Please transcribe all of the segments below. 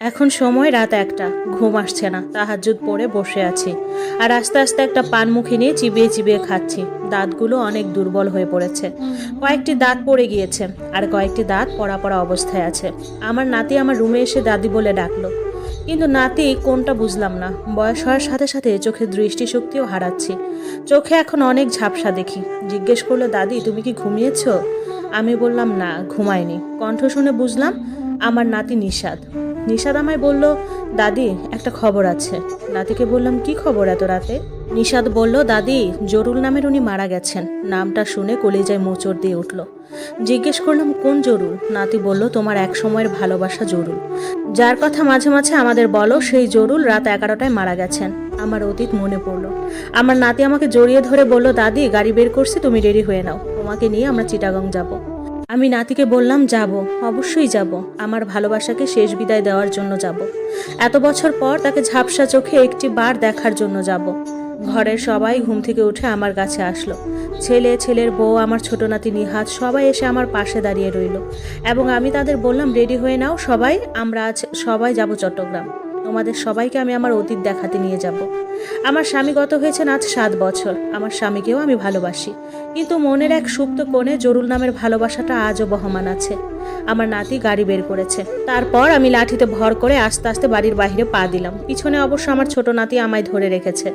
এখন সময় রাত ১টা, ঘুম আসছে না। তাহাজ্জুদ পড়ে বসে আছি। আর আস্তে আস্তে একটা পানমুখী নিয়ে চিবিয়ে চিবিয়ে খাচ্ছি। দাঁতগুলো অনেক দুর্বল হয়ে পড়েছে। কয়েকটি দাঁত পড়ে গিয়েছে, আর কয়েকটি দাঁত পড়া পড়া অবস্থায় আছে। আমার নাতি আমার রুমে এসে দাদি বলে ডাকলো, কিন্তু নাতি কোনটা বুঝলাম না। বয়স হওয়ার সাথে সাথে চোখের দৃষ্টিশক্তিও হারাচ্ছি। চোখে এখন অনেক ঝাপসা দেখি। জিজ্ঞেস করলো, দাদি তুমি কি ঘুমিয়েছো? আমি বললাম না, ঘুমাইনি। কণ্ঠ শুনে বুঝলাম আমার নাতি নিশাদ। নিশাদ আমায় বলল, দাদি একটা খবর আছে। নাতিকে বললাম, কি খবর এত রাতে? নিশাদ বলল, দাদি জরুল নামের উনি মারা গেছেন। নামটা শুনে কলিজায় মোচড় দিয়ে উঠল। জিজ্ঞেস করলাম, কোন জরুল? নাতি বলল, তোমার এক সময়ের ভালোবাসা জরুল, যার কথা মাঝে মাঝে আমাদের বলো, সেই জরুল রাত 11টায় মারা গেছেন। আমার অতীত মনে পড়লো। আমার নাতি আমাকে জড়িয়ে ধরে বলল, দাদি গাড়ি বের করছি, তুমি রেডি হয়ে নাও, তোমাকে নিয়ে আমরা চিটাগং যাব। আমি নাতিকে বললাম, যাব, অবশ্যই যাব। আমার ভালোবাসাকে শেষ বিদায় দেওয়ার জন্য যাব। এত বছর পর তাকে ঝাপসা চোখে একটি বার দেখার জন্য যাব। ঘরের সবাই ঘুম থেকে উঠে আমার কাছে আসলো। ছেলে, ছেলের বউ, আমার ছোট নাতি নিহাত সবাই এসে আমার পাশে দাঁড়িয়ে রইল। এবং আমি তাদের বললাম, রেডি হয়ে নাও সবাই, আমরা আজ সবাই যাব চট্টগ্রাম। তোমাদের সবাইকে আমি আমার অতীত দেখাতে নিয়ে যাব। আমার স্বামী গত হয়েছেন আজ 7 বছর। আমার স্বামীকেও আমি ভালোবাসি, কিন্তু মনের এক সুপ্ত কোণে জরুল নামের ভালোবাসাটা আজও বহমান আছে। আমার নাতি গাড়ি বের করেছে। তারপর আমি লাঠিতে ভর করে আস্তে আস্তে বাড়ির বাইরে পা দিলাম। পিছনে অবশ্য আমার ছোট নাতি আমায় ধরে রেখেছে।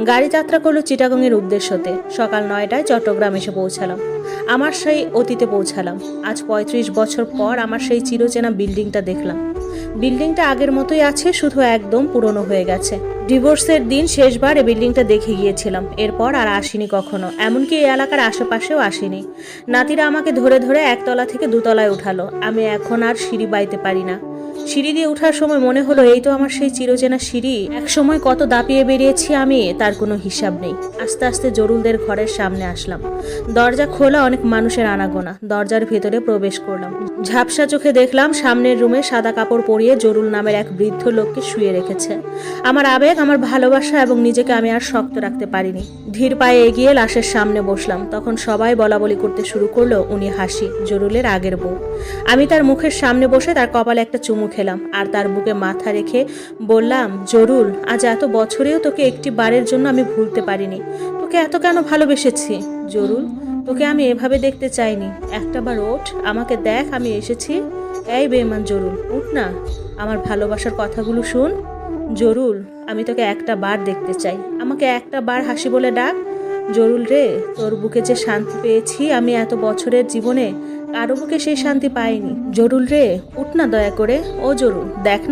গাড়ি যাত্রা করলো চিটাগংয়ের উদ্দেশ্যতে। সকাল 9টায় চট্টগ্রাম এসে পৌঁছালাম। আমার সেই অতীতে পৌঁছালাম। আজ 35 বছর পর আমার সেই চিরচেনা বিল্ডিংটা দেখলাম। বিল্ডিংটা আগের মতোই আছে, শুধু একদম পুরনো হয়ে গেছে। ডিভোর্সের দিন শেষবার এই বিল্ডিংটা দেখে গিয়েছিলাম। এরপর আর আসিনি কখনো, এমনকি এই এলাকার আশেপাশেও আসিনি। নাতিরা আমাকে ধরে ধরে 1তলা থেকে 2তলায় উঠালো। আমি এখন আর সিঁড়ি বাইতে পারি না। সিঁড়ি দিয়ে ওঠার সময় মনে হলো, এই তো আমার সেই চিরচেনা সিঁড়ি। এক সময় কত দাপিয়ে বেরিয়েছি আমি, তার কোনো হিসাব নেই। আস্তে আস্তে জরুলদের ঘরের সামনে আসলাম। দরজা খোলা, অনেক মানুষের আনাগোনা। দরজার ভেতরে প্রবেশ করলাম। ঝাপসা চোখে দেখলাম সামনের রুমে সাদা কাপড় পরিয়ে জরুল নামের এক বৃদ্ধ লোককে শুয়ে রেখেছে। আমার আবেগ, আমার ভালোবাসা এবং নিজেকে আমি আর শক্ত রাখতে পারিনি। ধীর পায়ে এগিয়ে লাশের সামনে বসলাম। তখন সবাই বলাবলি করতে শুরু করলো, উনি হাসি, জরুলের আগের বউ। আমি তার মুখের সামনে বসে তার কপালে একটা চুমু খেলাম, আর তার বুকে মাথা রেখে বললাম, জরুল, আজ এত বছরেও তোকে একটি বারের জন্য আমি ভুলতে পারিনি। তোকে এত কেন ভালোবেসেছি জরুল। তোকে আমি এভাবে দেখতে চাইনি। একটা বার ওঠ, আমাকে দেখ, আমি এসেছি। এই বেঈমান জরুল, উঠ না, আমার ভালোবাসার কথাগুলো শুন। জরুল, আমি তোকে একটা বার দেখতে চাই, আমাকে একটা বার হাসি বলে ডাক। জরুল রে, তোর বুকে যে শান্তি পেয়েছি আমি এত বছরের জীবনে, কারো বুকে সেই শান্তি পাইনি। জরুল রে, উঠ না দয়া করে। ও জরুল, দেখ না।